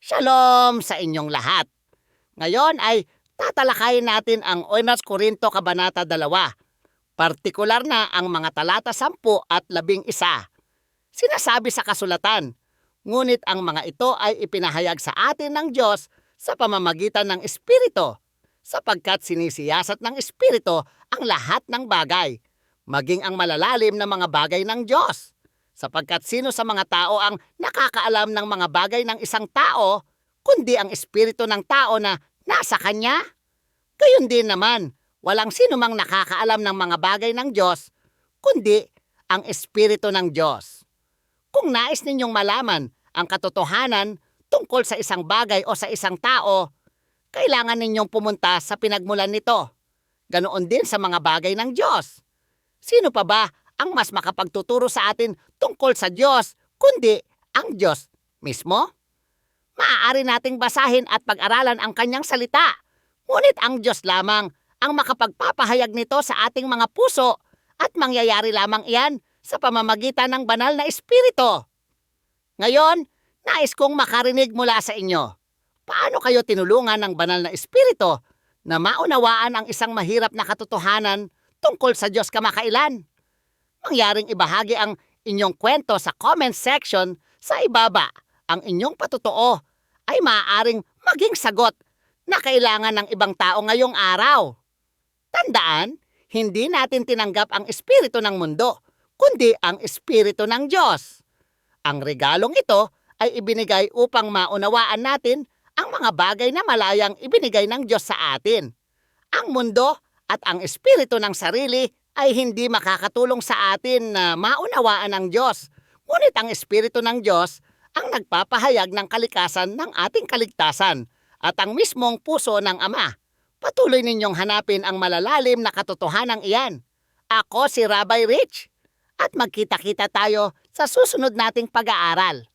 Shalom sa inyong lahat. Ngayon ay tatalakayin natin ang 1 Korinto Kabanata 2, partikular na ang mga talata 10 at 11. Sinasabi sa kasulatan, ngunit ang mga ito ay ipinahayag sa atin ng Diyos sa pamamagitan ng Espiritu, sapagkat sinisiyasat ng Espiritu ang lahat ng bagay, maging ang malalalim na mga bagay ng Diyos. Sapagkat sino sa mga tao ang nakakaalam ng mga bagay ng isang tao, kundi ang espiritu ng tao na nasa kanya? Gayon din naman, walang sino mang nakakaalam ng mga bagay ng Diyos, kundi ang espiritu ng Diyos. Kung nais ninyong malaman ang katotohanan tungkol sa isang bagay o sa isang tao, kailangan ninyong pumunta sa pinagmulan nito. Ganoon din sa mga bagay ng Diyos. Sino pa ba ang mas makapagtuturo sa atin tungkol sa Diyos, kundi ang Diyos mismo? Maaari nating basahin at pag-aralan ang kanyang salita, ngunit ang Diyos lamang ang makapagpapahayag nito sa ating mga puso at mangyayari lamang iyan sa pamamagitan ng banal na Espiritu. Ngayon, nais kong makarinig mula sa inyo. Paano kayo tinulungan ng banal na Espiritu na maunawaan ang isang mahirap na katotohanan tungkol sa Diyos kamakailan? Mangyaring ibahagi ang inyong kwento sa comment section sa ibaba. Ang inyong patotoo ay maaaring maging sagot na kailangan ng ibang tao ngayong araw. Tandaan, hindi natin tinanggap ang espiritu ng mundo, kundi ang espiritu ng Diyos. Ang regalong ito ay ibinigay upang maunawaan natin ang mga bagay na malayang ibinigay ng Diyos sa atin. Ang mundo at ang espiritu ng sarili ay hindi makakatulong sa atin na maunawaan ang Diyos. Ngunit ang espiritu ng Diyos ang nagpapahayag ng kalikasan ng ating kaligtasan at ang mismong puso ng Ama. Patuloy ninyong hanapin ang malalalim na katotohanan iyan. Ako si Rabbi Rich at magkita-kita tayo sa susunod nating pag-aaral.